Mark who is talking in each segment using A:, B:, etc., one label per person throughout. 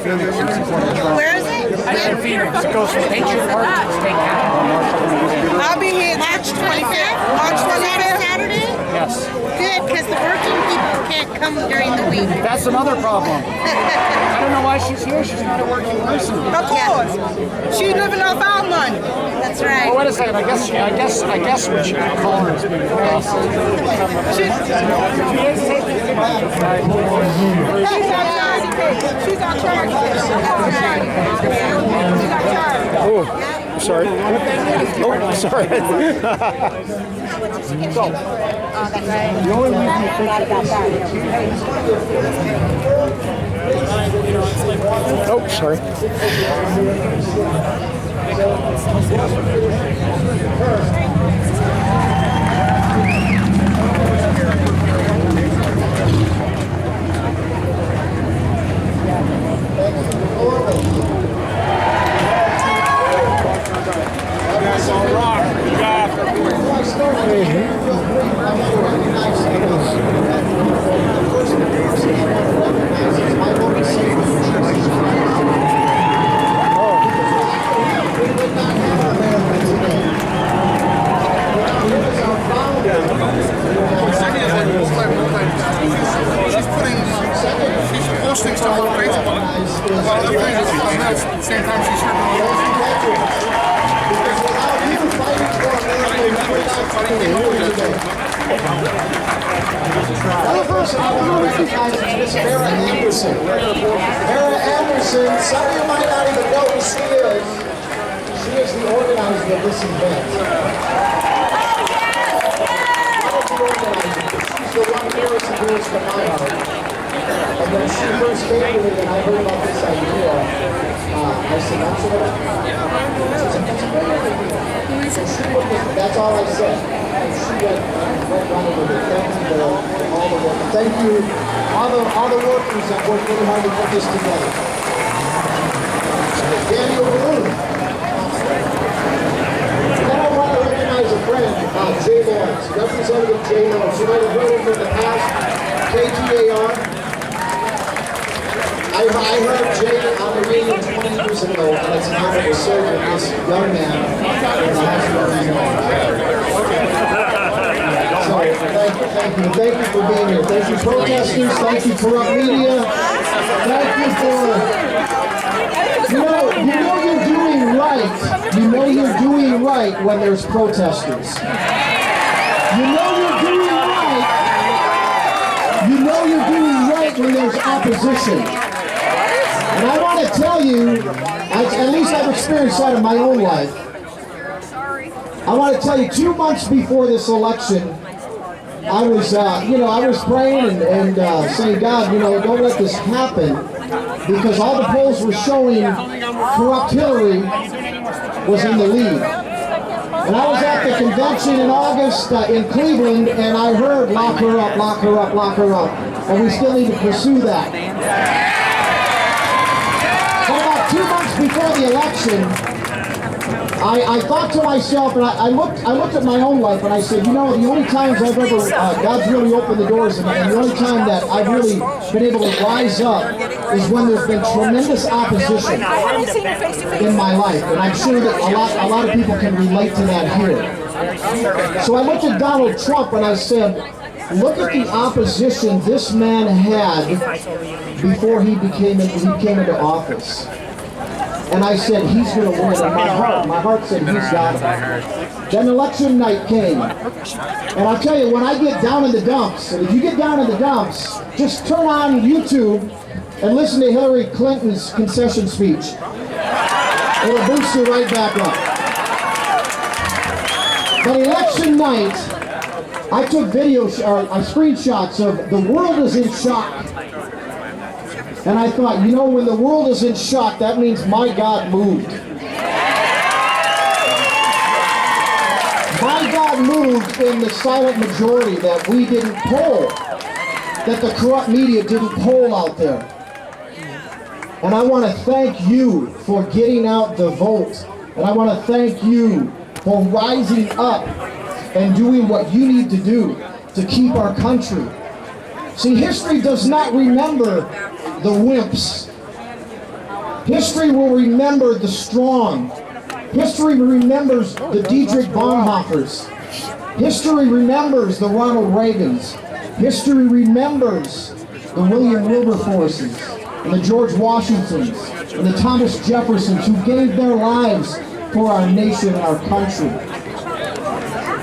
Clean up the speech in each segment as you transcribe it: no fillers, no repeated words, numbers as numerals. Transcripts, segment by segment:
A: Phoenix.
B: Where is it?
A: In Phoenix. It goes from Patriot Park to State Capitol.
B: I'll be here March 25th. March 25th? Saturday?
A: Yes.
B: Good, because the working people can't come during the week.
A: That's another problem. I don't know why she's here. She's not a working person.
B: Of course. She's living off our money. That's right.
A: Oh, wait a second. I guess what you could call her is being lost.
B: She's our charge.
C: Oh, sorry. Oh, sorry.
A: The only reason you
C: Oh, sorry.
A: That's all rock. She's posting stuff on Facebook. Well, other things at the same time she's here.
D: Another person I want to recognize is Miss Vera Anderson. Vera Anderson, some of you might not even know who she is. She is the organizer of this event. She's the one nearest and dearest to my heart. And when she first came to me and I heard about this idea, I said, that's it. That's all I said. And she went running with it. Thank you for all the work. Thank you, all the workers that worked really hard to put this together. Daniel Balloon. Then I want to recognize a friend, Jay Lawrence, Representative Jay Lawrence. You might have heard him in the past, KTAR. I heard Jay on the radio 20 years ago, and it's an honor to serve with this young man in the hospital. So, thank you for being here. Thank you, protesters. Thank you, corrupt media. Thank you for, you know you're doing right. You know you're doing right when there's protesters. You know you're doing right. You know you're doing right when there's opposition. And I want to tell you, at least I've experienced that in my own life. I want to tell you, 2 months before this election, I was, I was praying and saying, God, don't let this happen, because all the polls were showing corrupt Hillary was in the lead. And I was at the convention in August in Cleveland, and I heard, lock her up, lock her up, lock her up. And we still need to pursue that. 2 months before the election, I thought to myself, and I looked at my own life, and I said, the only times I've ever, God's really opened the doors, and the only time that I've really been able to rise up is when there's been tremendous opposition in my life, and I'm sure that a lot of people can relate to that here. So I looked at Donald Trump, and I said, look at the opposition this man had before he came into office. And I said, he's going to win. And my heart said, he's got it. Then election night came. And I'll tell you, when I get down in the dumps, and if you get down in the dumps, just turn on YouTube and listen to Hillary Clinton's concession speech. It'll boost you right back up. But election night, I took screenshots of the world is in shock. And I thought, when the world is in shock, that means my God moved. My God moved in the silent majority that we didn't poll, that the corrupt media didn't poll out there. And I want to thank you for getting out the vote. And I want to thank you for rising up and doing what you need to do to keep our country. See, history does not remember the wimps. History will remember the strong. History remembers the Dietrich Bonhoeffers. History remembers the Ronald Reagans. History remembers the William Wilberforces and the George Washingtons and the Thomas Jeffersons who gave their lives for our nation and our country.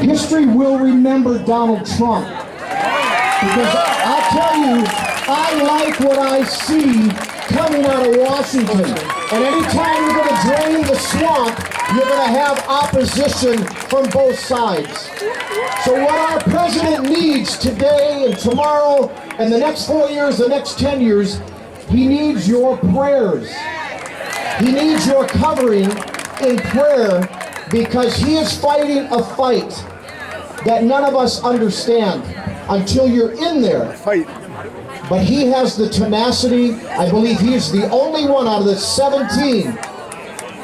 D: History will remember Donald Trump. Because I'll tell you, I like what I see coming out of Washington. And anytime you're going to drain the swamp, you're going to have opposition from both sides. So what our president needs today and tomorrow and the next 4 years, the next 10 years, he needs your prayers. He needs your covering in prayer because he is fighting a fight that none of us understand until you're in there. But he has the tenacity. I believe he is the only one out of the 17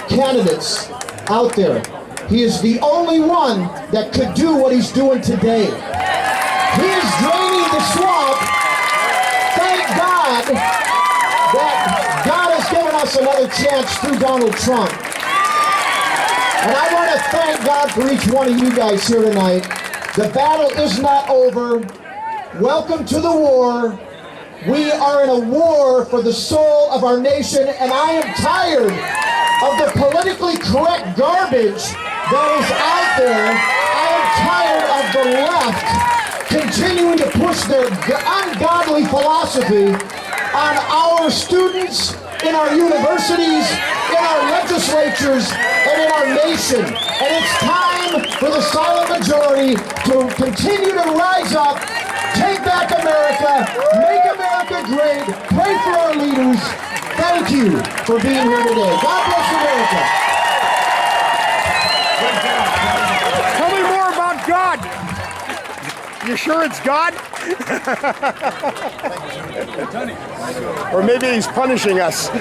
D: candidates out there. He is the only one that could do what he's doing today. He is draining the swamp. Thank God that God has given us another chance through Donald Trump. And I want to thank God for each one of you guys here tonight. The battle is not over. Welcome to the war. We are in a war for the soul of our nation, and I am tired of the politically correct garbage that is out there. I am tired of the left continuing to push their ungodly philosophy on our students, in our universities, in our legislatures, and in our nation. And it's time for the silent majority to continue to rise up, take back America, make America great, pray for our leaders. Thank you for being here today. God bless America.
C: Tell me more about God. You sure it's God? Or maybe he's punishing us.
B: Put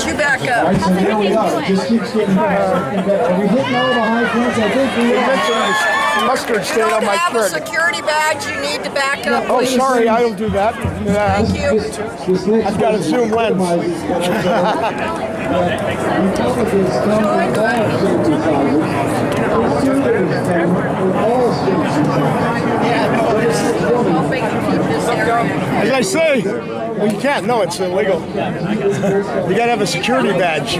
B: you back
D: All
B: up.
D: right, so here we go. It just keeps getting better. Are we hitting all the high points? I think we are.
C: Mustard
B: You
C: stain on
B: don't
C: my
B: have a
C: shirt.
B: security badge. You need to back up,
C: Oh,
B: please.
C: sorry, I don't do that.
B: Thank you.
C: I've got a zoom lens. As I say, well, you can't. No, it's illegal. You gotta have a security badge.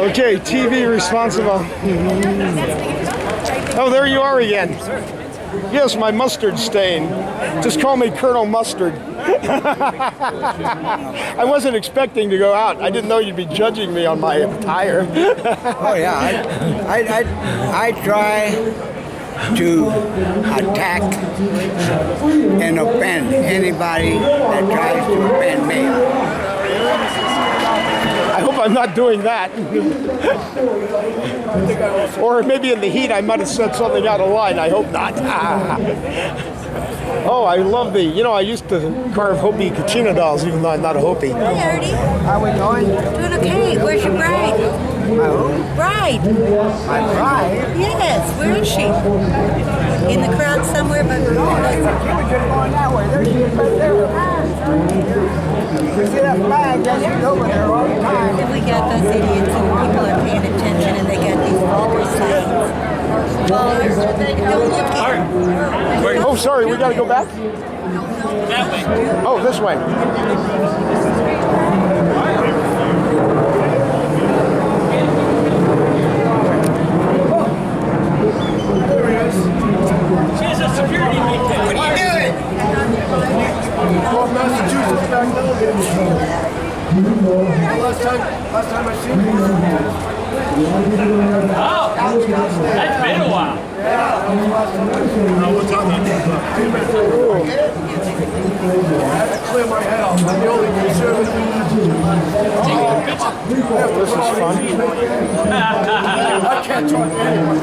C: Okay, TV responsible. Oh, there you are again. Yes, my mustard stain. Just call me Colonel Mustard. I wasn't expecting to go out. I didn't know you'd be judging me on my attire.
E: Oh yeah, I try to attack and offend anybody that tries to offend me.
C: I hope I'm not doing that. Or maybe in the heat I might have said something out of line. I hope not. Oh, I love I used to carve Hopi Kachina dolls, even though I'm not a Hopi.
F: Hey, Artie.
E: How we going?
F: Doing okay. Where's your bride?
E: My who?
F: Bride.
E: My bride?
F: Yes. Where is she? In the crowd somewhere, but
E: You were just going that way. There she is right there. You see that flag? That's over there all the time.
F: we got those idiots and people are paying attention and they got these vulgar signs. Well, don't look at
C: Oh, sorry, we gotta go back? Oh, this way.
G: She's a security detail. What are you doing?
C: Massachusetts back now. Last time I seen you.
G: Oh, that's been a while.
C: What's on that? Clear my head off. I'm the only conservative. This is fun. I can't talk to anyone.